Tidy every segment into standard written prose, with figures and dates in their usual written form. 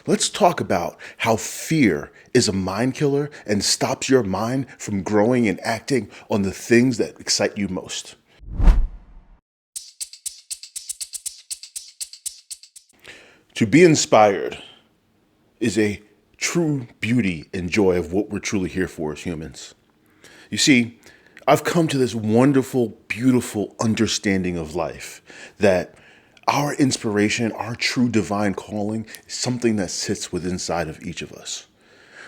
Let's talk about how fear is a mind killer and stops your mind from growing and acting on the things that excite you most. To be inspired is a true beauty and joy of what we're truly here for as humans. You see, I've come to this wonderful, beautiful understanding of life that our inspiration, our true divine calling, is something that sits within inside of each of us.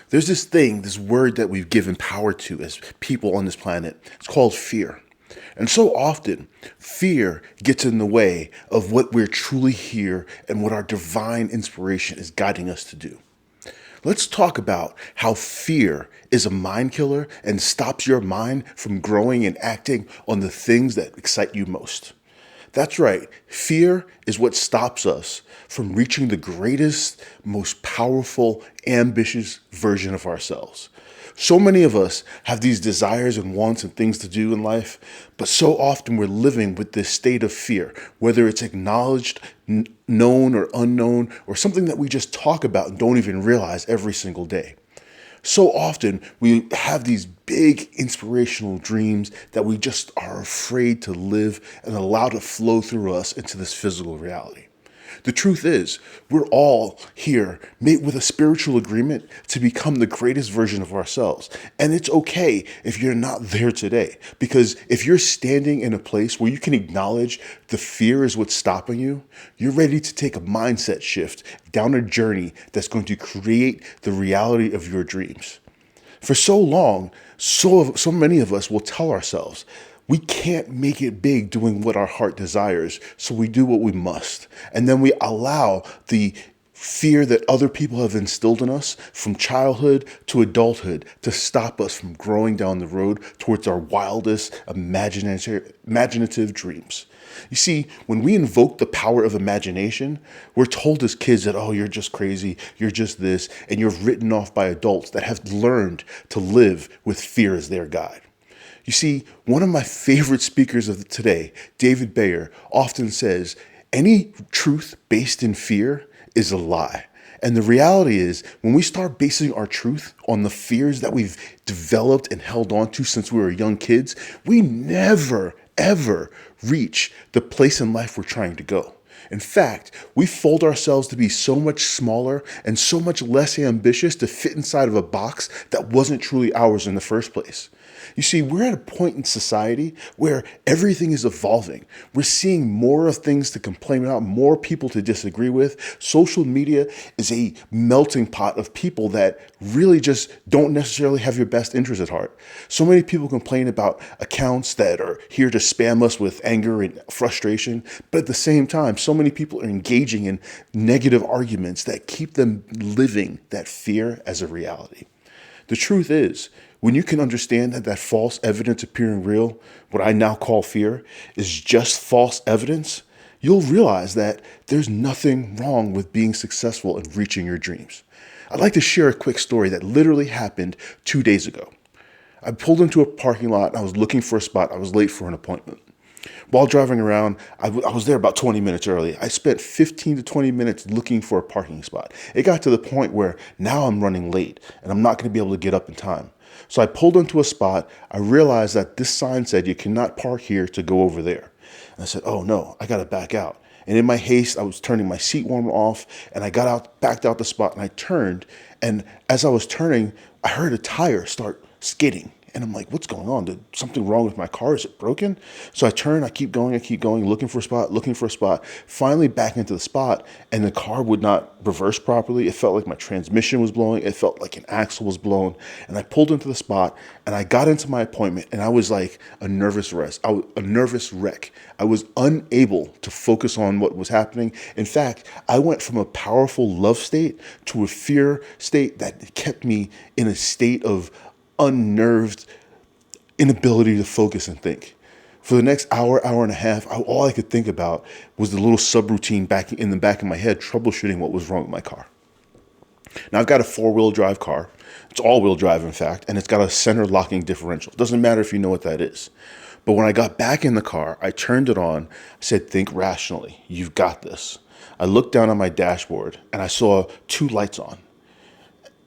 There's this thing, this word that we've given power to as people on this planet. It's called fear. And so often, fear gets in the way of what we're truly here and what our divine inspiration is guiding us to do. Let's talk about how fear is a mind killer and stops your mind from growing and acting on the things that excite you most. That's right. Fear is what stops us from reaching the greatest, most powerful, ambitious version of ourselves. So many of us have these desires and wants and things to do in life, but so often we're living with this state of fear, whether it's acknowledged, known or unknown, or something that we just talk about and don't even realize every single day. So often we have these big inspirational dreams that we just are afraid to live and allow to flow through us into this physical reality. The truth is, we're all here made with a spiritual agreement to become the greatest version of ourselves. And it's okay if you're not there today, because if you're standing in a place where you can acknowledge the fear is what's stopping you, you're ready to take a mindset shift down a journey that's going to create the reality of your dreams. For so long, so many of us will tell ourselves, we can't make it big doing what our heart desires, so we do what we must. And then we allow the fear that other people have instilled in us from childhood to adulthood to stop us from growing down the road towards our wildest imaginative dreams. You see, when we invoke the power of imagination, we're told as kids that, oh, you're just crazy, you're just this, and you're written off by adults that have learned to live with fear as their guide. You see, one of my favorite speakers of today, David Bayer, often says, any truth based in fear is a lie. And the reality is, when we start basing our truth on the fears that we've developed and held on to since we were young kids, we never, ever reach the place in life we're trying to go. In fact, we fold ourselves to be so much smaller and so much less ambitious to fit inside of a box that wasn't truly ours in the first place. You see, we're at a point in society where everything is evolving. We're seeing more of things to complain about, more people to disagree with. Social media is a melting pot of people that really just don't necessarily have your best interest at heart. So many people complain about accounts that are here to spam us with anger and frustration, but at the same time, so many people are engaging in negative arguments that keep them living that fear as a reality. The truth is, when you can understand that false evidence appearing real, what I now call fear, is just false evidence, you'll realize that there's nothing wrong with being successful and reaching your dreams. I'd like to share a quick story that literally happened 2 days ago. I pulled into a parking lot and I was looking for a spot. I was late for an appointment. While driving around, I was there about 20 minutes early. I spent 15 to 20 minutes looking for a parking spot. It got to the point where now I'm running late and I'm not going to be able to get up in time. So I pulled into a spot. I realized that this sign said you cannot park here to go over there. And I said, oh no, I got to back out. And in my haste, I was turning my seat warmer off and I got out, backed out the spot and I turned. And as I was turning, I heard a tire start skidding. And I'm like, what's going on? Did something wrong with my car? Is it broken? So I turn, I keep going, looking for a spot, finally back into the spot, and the car would not reverse properly. It felt like my transmission was blowing. It felt like an axle was blown. And I pulled into the spot, and I got into my appointment, and I was like a nervous wreck. I was unable to focus on what was happening. In fact, I went from a powerful love state to a fear state that kept me in a state of unnerved inability to focus and think. For the next hour, hour and a half, all I could think about was the little subroutine back in the back of my head, troubleshooting what was wrong with my car. Now I've got a 4-wheel drive car. It's all-wheel drive, in fact, and it's got a center locking differential. It doesn't matter if you know what that is. But when I got back in the car, I turned it on, I said, think rationally. You've got this. I looked down on my dashboard and I saw two lights on.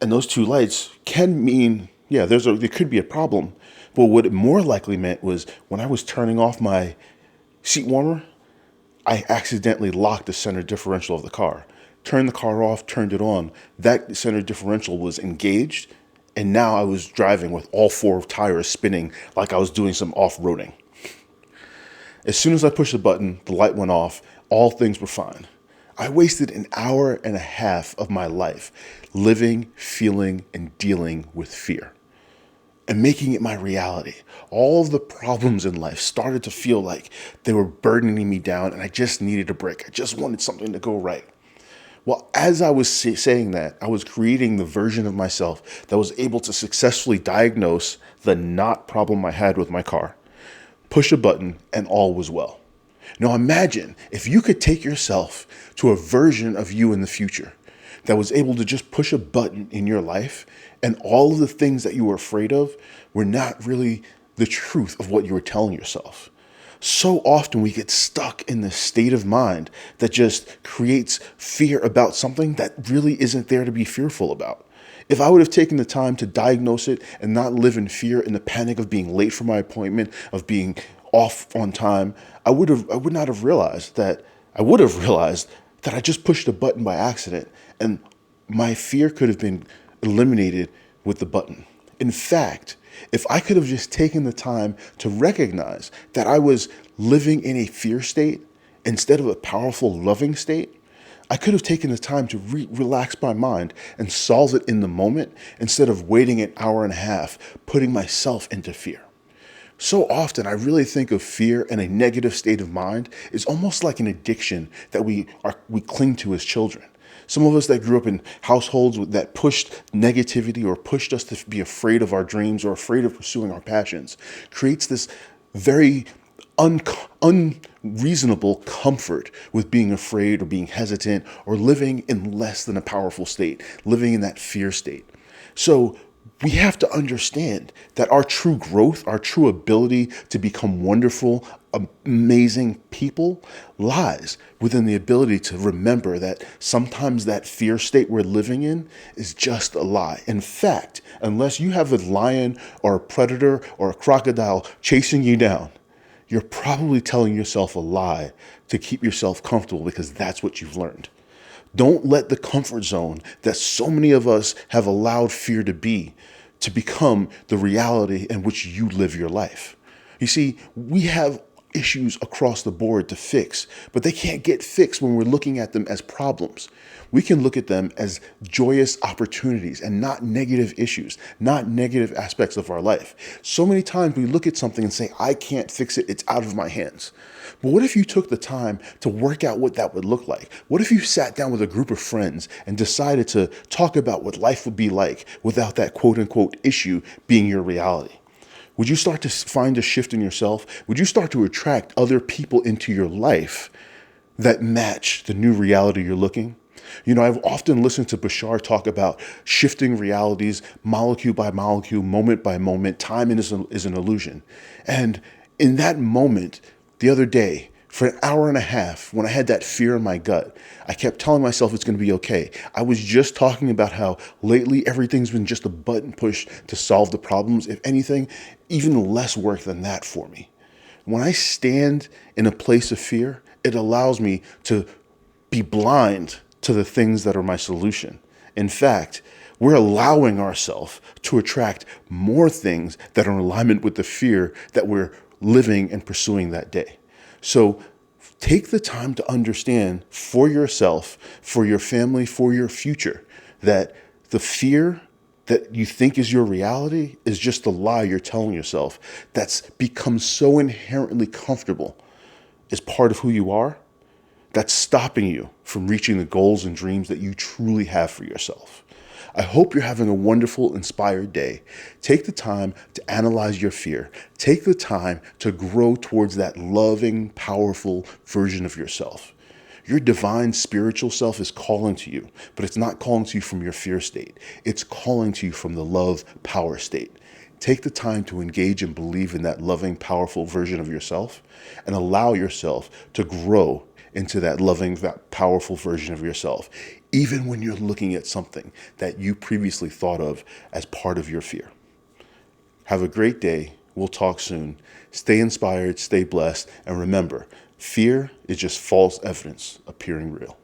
And those two lights can mean, yeah, there could be a problem. But what it more likely meant was when I was turning off my seat warmer, I accidentally locked the center differential of the car. Turned the car off, turned it on. That center differential was engaged, and now I was driving with all four tires spinning like I was doing some off-roading. As soon as I pushed the button, the light went off, all things were fine. I wasted an hour and a half of my life living, feeling, and dealing with fear and making it my reality. All of the problems in life started to feel like they were burdening me down, and I just needed a break. I just wanted something to go right. Well, as I was saying that, I was creating the version of myself that was able to successfully diagnose the not problem I had with my car, push a button, and all was well. Now imagine if you could take yourself to a version of you in the future that was able to just push a button in your life, and all of the things that you were afraid of were not really the truth of what you were telling yourself. So often we get stuck in this state of mind that just creates fear about something that really isn't there to be fearful about. If I would have taken the time to diagnose it and not live in fear and the panic of being late for my appointment, of being off on time, I would not have realized that I just pushed a button by accident, and my fear could have been eliminated with the button. In fact, if I could have just taken the time to recognize that I was living in a fear state instead of a powerful, loving state, I could have taken the time to relax my mind and solve it in the moment instead of waiting an hour and a half, putting myself into fear. So often, I really think of fear and a negative state of mind is almost like an addiction that we cling to as children. Some of us that grew up in households that pushed negativity or pushed us to be afraid of our dreams or afraid of pursuing our passions creates this very unreasonable comfort with being afraid or being hesitant or living in less than a powerful state, living in that fear state. So we have to understand that our true growth, our true ability to become wonderful, amazing people lies within the ability to remember that sometimes that fear state we're living in is just a lie. In fact, unless you have a lion or a predator or a crocodile chasing you down, you're probably telling yourself a lie to keep yourself comfortable because that's what you've learned. Don't let the comfort zone that so many of us have allowed fear to become the reality in which you live your life. You see, we have issues across the board to fix, but they can't get fixed when we're looking at them as problems. We can look at them as joyous opportunities and not negative issues, not negative aspects of our life. So many times we look at something and say, I can't fix it, it's out of my hands. But what if you took the time to work out what that would look like? What if you sat down with a group of friends and decided to talk about what life would be like without that quote unquote issue being your reality? Would you start to find a shift in yourself? Would you start to attract other people into your life that match the new reality you're looking? You know, I've often listened to Bashar talk about shifting realities, molecule by molecule, moment by moment. Time is an illusion. And in that moment, the other day, for an hour and a half, when I had that fear in my gut, I kept telling myself it's going to be okay. I was just talking about how lately everything's been just a button push to solve the problems. If anything, even less work than that for me. When I stand in a place of fear, it allows me to be blind to the things that are my solution. In fact, we're allowing ourselves to attract more things that are in alignment with the fear that we're living and pursuing that day. So take the time to understand for yourself, for your family, for your future, that the fear that you think is your reality is just a lie you're telling yourself that's become so inherently comfortable as part of who you are, that's stopping you from reaching the goals and dreams that you truly have for yourself. I hope you're having a wonderful, inspired day. Take the time to analyze your fear. Take the time to grow towards that loving, powerful version of yourself. Your divine spiritual self is calling to you, but it's not calling to you from your fear state. It's calling to you from the love power state. Take the time to engage and believe in that loving, powerful version of yourself and allow yourself to grow into that loving, that powerful version of yourself, even when you're looking at something that you previously thought of as part of your fear. Have a great day. We'll talk soon. Stay inspired, stay blessed, and remember, fear is just false evidence appearing real.